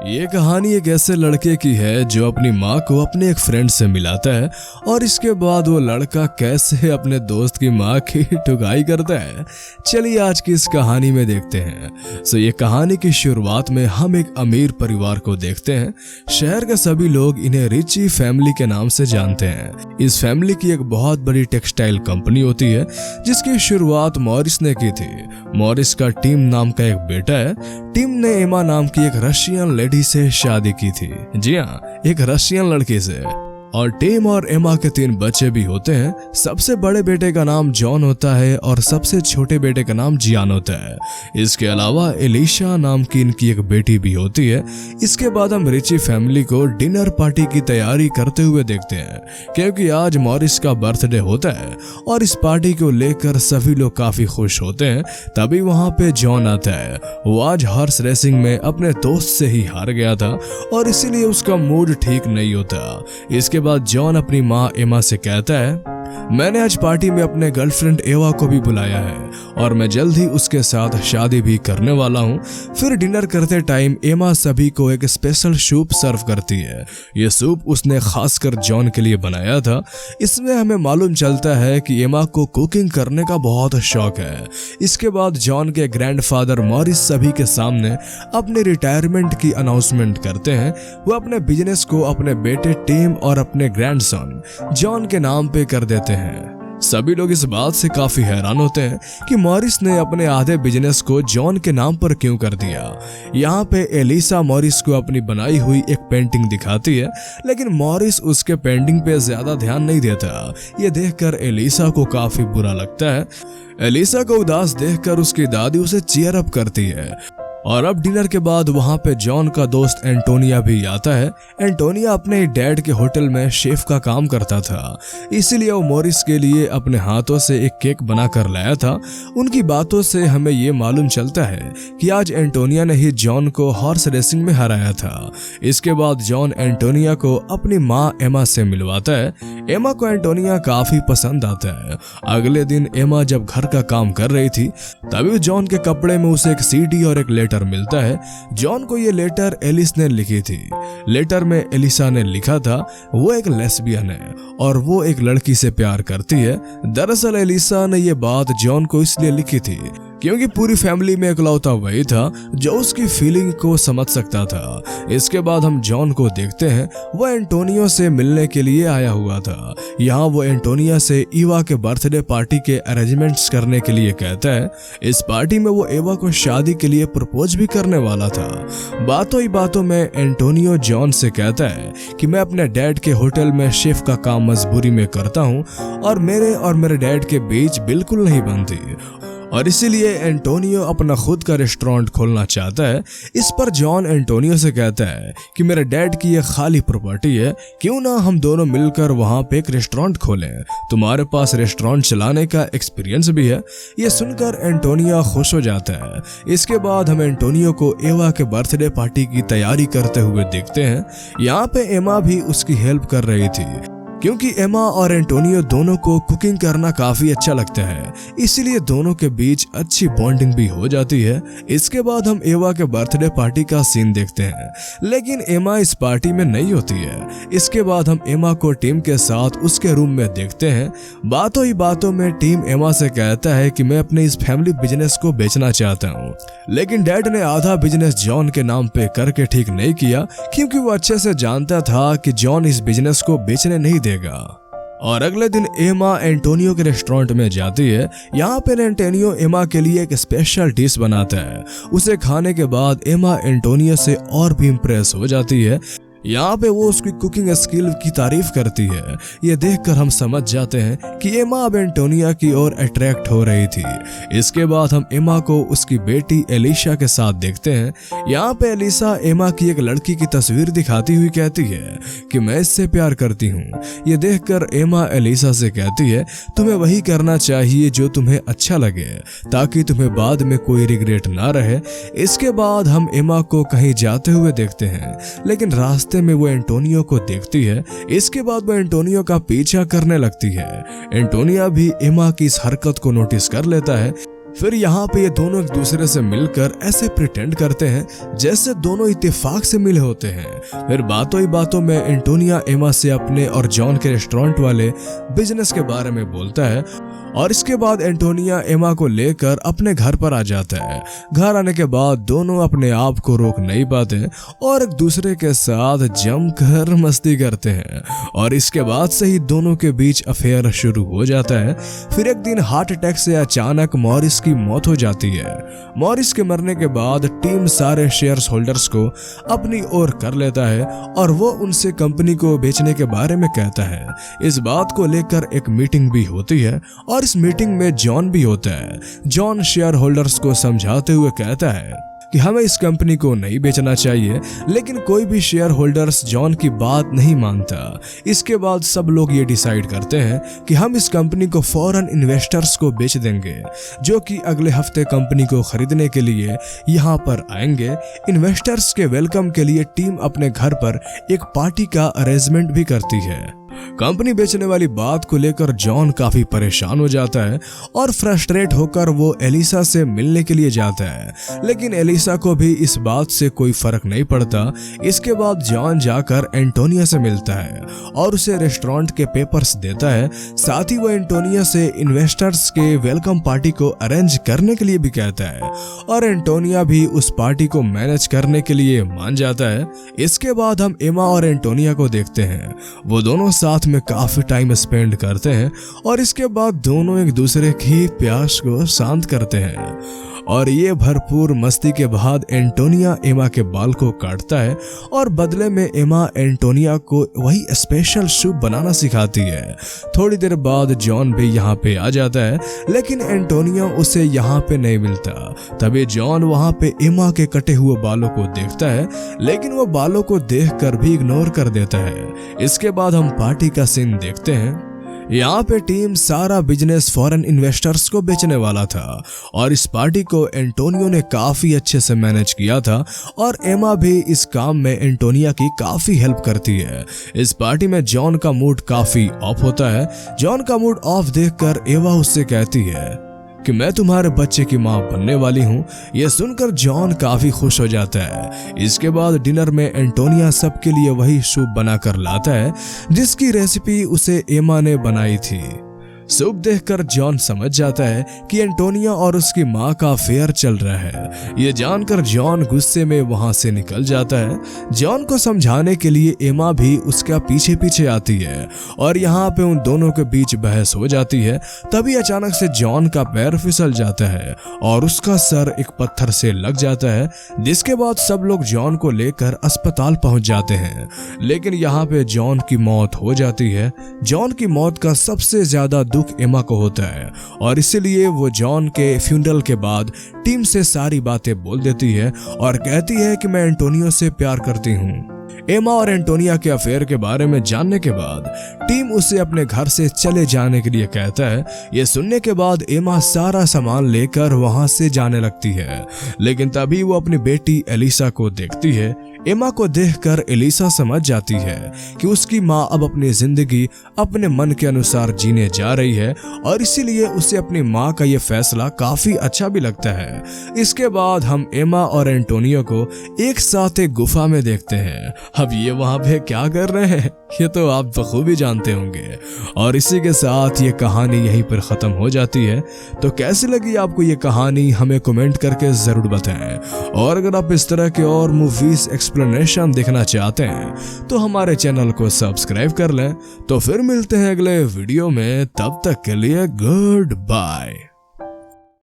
ये कहानी एक ऐसे लड़के की है जो अपनी माँ को अपने एक फ्रेंड से मिलाता है और इसके बाद वो लड़का कैसे अपने दोस्त की माँ की ठुकाई करता है। चलिए आज की इस कहानी में देखते हैं। ये कहानी की शुरुआत में हम एक अमीर परिवार को देखते हैं। शहर के सभी लोग इन्हें रिची फैमिली के नाम से जानते हैं। इस फैमिली की एक बहुत बड़ी टेक्सटाइल कंपनी होती है जिसकी शुरुआत मॉरिस ने की थी। मॉरिस का टिम नाम का एक बेटा है। टिम ने एमा नाम की एक रशियन लेडी से शादी की थी। जी हाँ, एक रशियन लड़की से। और टिम और एमा के 3 बच्चे भी होते हैं। सबसे बड़े बेटे का नाम जॉन होता है और सबसे छोटे बेटे का नाम जियान होता है। इसके अलावा एलिशा नाम की इनकी एक बेटी भी होती है। इसके बाद हम रिची फैमिली को डिनर पार्टी की तैयारी करते हुए देखते हैं क्योंकि आज मॉरिस का बर्थडे होता है और इस पार्टी को लेकर सभी लोग काफी खुश होते हैं। तभी वहां पे जॉन आता है। वो आज हॉर्स रेसिंग में अपने दोस्त से ही हार गया था और इसीलिए उसका मूड ठीक नहीं होता। इसके बाद जॉन अपनी माँ एमा से कहता है, मैंने आज पार्टी में अपने गर्लफ्रेंड एवा को भी बुलाया है और मैं जल्द ही उसके साथ शादी भी करने वाला हूँ। फिर डिनर करते टाइम एमा सभी को एक स्पेशल सूप सर्व करती है। ये सूप उसने खासकर जॉन के लिए बनाया था। इसमें हमें मालूम चलता है कि एमा को कुकिंग करने का बहुत शौक है। इसके बाद जॉन के ग्रैंडफादर मॉरिस सभी के सामने अपने रिटायरमेंट की अनाउंसमेंट करते हैं। वो अपने बिजनेस को अपने बेटे टिम और अपने ग्रैंडसन जॉन के नाम पे कर देते हैं। सभी लोग इस बात से काफी हैरान होते हैं कि मॉरिस ने अपने आधे बिजनेस को जॉन के नाम पर क्यों कर दिया। यहाँ पे एलिसा मॉरिस को अपनी बनाई हुई एक पेंटिंग दिखाती है, लेकिन मॉरिस उसके पेंटिंग पे ज्यादा ध्यान नहीं देता। ये देखकर एलिसा को काफी बुरा लगता है। एलिसा को उदास देखकर उसकी दादी उसे चीयर अप करती है। और अब डिनर के बाद वहां पे जॉन का दोस्त एंटोनिया भी आता है। एंटोनिया अपने डैड के होटल में शेफ का काम करता था, इसीलिए वो मॉरिस के लिए अपने हाथों से एक केक बना कर लाया था। उनकी बातों से हमें ये मालूम चलता है कि आज एंटोनिया ने ही जॉन को हॉर्स रेसिंग में हराया था। इसके बाद जॉन एंटोनिया को अपनी माँ एमा से मिलवाता है। एमा को एंटोनिया काफी पसंद आता है। अगले दिन एमा जब घर का काम कर रही थी तभी जॉन के कपड़े में उसे एक सीडी और एक लेटर मिलता है। जॉन को ये लेटर एलिस ने लिखी थी। लेटर में एलिसा ने लिखा था वो एक लेस्बियन है और वो एक लड़की से प्यार करती है। दरअसल एलिसा ने ये बात जॉन को इसलिए लिखी थी क्योंकि पूरी फैमिली में इकलौता वही था जो उसकी फीलिंग को समझ सकता था। इसके बाद हम जॉन को देखते हैं। वो एंटोनियो से मिलने के लिए आया हुआ था। यहाँ वो एंटोनिया से ईवा के बर्थडे पार्टी के अरेंजमेंट्स करने के लिए कहता है। इस पार्टी में वो एवा को शादी के लिए प्रपोज भी करने वाला था। बातों ही बातों में एंटोनियो जॉन से कहता है कि मैं अपने डैड के होटल में शेफ का काम मजबूरी में करता हूँ और मेरे डैड के बीच बिल्कुल नहीं बनती और इसीलिए एंटोनियो अपना खुद का रेस्टोरेंट खोलना चाहता है। इस पर जॉन एंटोनियो से कहता है कि मेरे डैड की ये खाली प्रॉपर्टी है, क्यों ना हम दोनों मिलकर वहां पे एक रेस्टोरेंट खोलें। तुम्हारे पास रेस्टोरेंट चलाने का एक्सपीरियंस भी है। ये सुनकर एंटोनियो खुश हो जाता है। इसके बाद हम एंटोनियो को एवा के बर्थडे पार्टी की तैयारी करते हुए देखते हैं। यहाँ पे एमा भी उसकी हेल्प कर रही थी क्योंकि एमा और एंटोनियो दोनों को कुकिंग करना काफी अच्छा लगता है, इसीलिए दोनों के बीच अच्छी बॉन्डिंग भी हो जाती है। इसके बाद हम एवा के बर्थडे पार्टी का सीन देखते हैं, लेकिन एमा इस पार्टी में नहीं होती है। इसके बाद हम एमा को टीम के साथ उसके रूम में देखते हैं। बातों ही बातों में टीम एमा से कहता है कि मैं अपने इस फैमिली बिजनेस को बेचना चाहता हूँ, लेकिन डैड ने आधा बिजनेस जॉन के नाम पे करके ठीक नहीं किया क्योंकि वो अच्छे से जानता था कि जॉन इस बिजनेस को बेचने नहीं देगा। और अगले दिन एमा एंटोनियो के रेस्टोरेंट में जाती है। यहाँ पर एंटोनियो एमा के लिए एक स्पेशल डिश बनाता है। उसे खाने के बाद एमा एंटोनियो से और भी इम्प्रेस हो जाती है। यहाँ पे वो उसकी कुकिंग स्किल की तारीफ करती है। ये देखकर हम समझ जाते हैं कि एमा अब एंटोनिया की ओर अट्रैक्ट हो रही थी। इसके बाद हम एमा को उसकी बेटी एलिशा के साथ देखते हैं। यहाँ पे एलिसा एमा की एक लड़की की तस्वीर दिखाती हुई कहती है कि मैं इससे प्यार करती हूँ। ये देखकर एमा एलिसा से कहती है तुम्हें वही करना चाहिए जो तुम्हें अच्छा लगे ताकि तुम्हें बाद में कोई रिग्रेट ना रहे। इसके बाद हम एमा को कहीं जाते हुए देखते हैं, लेकिन रास्ते में वो एंटोनियो को देखती है। इसके बाद वो एंटोनियो का पीछा करने लगती है। एंटोनिया भी एमा की इस हरकत को नोटिस कर लेता है। फिर यहाँ पे ये दोनों एक दूसरे से मिलकर ऐसे प्रिटेंड करते हैं जैसे दोनों इत्तेफाक से मिले होते हैं। फिर बातों ही बातों में एंटोनिया एमा से अपने और जॉन के रेस्टोरेंट वाले बिजनेस के बारे में बोलता है और इसके बाद एंटोनिया एमा को लेकर अपने घर पर आ जाता है। घर आने के बाद दोनों अपने आप को रोक नहीं पाते और एक दूसरे के साथ जमकर मस्ती करते हैं और इसके बाद से ही दोनों के बीच अफेयर शुरू हो जाता है। फिर एक दिन हार्ट अटैक से अचानक मॉरिस की मौत हो जाती है। मॉरिस के मरने के बाद टीम सारे शेयर्स होल्डर्स को अपनी ओर कर लेता है और वो उनसे कंपनी को बेचने के बारे में कहता है। इस बात को लेकर एक मीटिंग भी होती है और इस मीटिंग में जॉन भी होता है। जॉन शेयर होल्डर्स को समझाते हुए कहता है कि हमें इस कंपनी को नहीं बेचना चाहिए, लेकिन कोई भी शेयर होल्डर्स जॉन की बात नहीं मानता। इसके बाद सब लोग ये डिसाइड करते हैं कि हम इस कंपनी को फॉरेन इन्वेस्टर्स को बेच देंगे, जो कि अगले हफ्ते कंपनी को खरीदने के लिए यहाँ पर आएंगे। इन्वेस्टर्स के वेलकम के लिए टीम अपने घर पर एक पार्टी का अरेंजमेंट भी करती है। कंपनी बेचने वाली बात को लेकर जॉन काफी परेशान हो जाता है और फ्रस्ट्रेट होकर वो एलिसा से मिलने के लिए जाता है, लेकिन एलिसा को भी इस बात से कोई फर्क नहीं पड़ता। इसके बाद जॉन जाकर एंटोनिया से मिलता है और उसे रेस्टोरेंट के पेपर्स देता है। साथ ही वो एंटोनिया से इन्वेस्टर्स के वेलकम पार्टी को अरेंज करने के लिए भी कहता है और एंटोनिया भी उस पार्टी को मैनेज करने के लिए मान जाता है। इसके बाद हम एमा और एंटोनिया को देखते हैं। वो दोनों साथ में काफी टाइम स्पेंड करते हैं और इसके बाद दोनों एक दूसरे की प्यास को शांत करते हैं और ये भरपूर मस्ती के बाद एंटोनिया एमा के बाल को काटता है और बदले में एमा एंटोनिया को वही स्पेशल सूप बनाना सिखाती है। थोड़ी देर बाद जॉन भी यहाँ पे आ जाता है, लेकिन एंटोनिया उसे यहाँ पे नहीं मिलता। तभी जॉन वहाँ पे एमा के कटे हुए बालों को देखता है, लेकिन वो बालों को देखकर भी इग्नोर कर देता है। इसके बाद हम पार्टी का सीन देखते हैं। यहाँ पे टीम सारा बिजनेस फॉरेन इन्वेस्टर्स को बेचने वाला था और इस पार्टी को एंटोनियो ने काफी अच्छे से मैनेज किया था और एमा भी इस काम में एंटोनिया की काफी हेल्प करती है। इस पार्टी में जॉन का मूड काफी ऑफ होता है। जॉन का मूड ऑफ देखकर एवा उससे कहती है कि मैं तुम्हारे बच्चे की माँ बनने वाली हूँ। यह सुनकर जॉन काफी खुश हो जाता है। इसके बाद डिनर में एंटोनिया सबके लिए वही सूप बनाकर लाता है जिसकी रेसिपी उसे एमा ने बनाई थी। सूप देखकर जॉन समझ जाता है कि एंटोनिया और उसकी माँ का अफेयर चल रहा है। ये जानकर जॉन गुस्से में वहां से निकल जाता है। जॉन को समझाने के लिए एमा भी उसका पीछे पीछे आती है और यहाँ पे उन दोनों के बीच बहस हो जाती है। तभी अचानक से जॉन का पैर फिसल जाता है और उसका सर एक पत्थर से लग जाता है, जिसके बाद सब लोग जॉन को लेकर अस्पताल पहुंच जाते हैं। लेकिन यहाँ पे जॉन की मौत हो जाती है। जॉन की मौत का सबसे ज्यादा दुख एमा को होता है और इसीलिए वो जॉन के फ्यूनरल के बाद टीम से सारी बातें बोल देती है और कहती है कि मैं एंटोनियो से प्यार करती हूँ। एमा और एंटोनिया के अफेयर के बारे में जानने के बाद टीम उसे अपने घर से चले जाने के लिए कहता है। ये सुनने के बाद एमा सारा सामान लेकर वहां से जाने लगती है, लेकिन तभी वो अपनी बेटी एलिसा को देखती है। एमा को देखकर एलिसा समझ जाती है कि उसकी माँ अब अपनी जिंदगी अपने मन के अनुसार जीने जा रही है और इसीलिए उसे अपनी माँ का ये फैसला काफी अच्छा भी लगता है। इसके बाद हम एमा और एंटोनियो को एक साथ एक गुफा में देखते हैं। अब ये वहां पे क्या कर रहे हैं ये तो आप बखूबी जानते होंगे। और इसी के साथ ये कहानी यहीं पर खत्म हो जाती है। तो कैसी लगी आपको ये कहानी हमें कमेंट करके जरूर बताएं। और अगर आप इस तरह के और मूवीज एक्सप्लेनेशन देखना चाहते हैं तो हमारे चैनल को सब्सक्राइब कर लें। तो फिर मिलते हैं अगले वीडियो में, तब तक के लिए गुड बाय।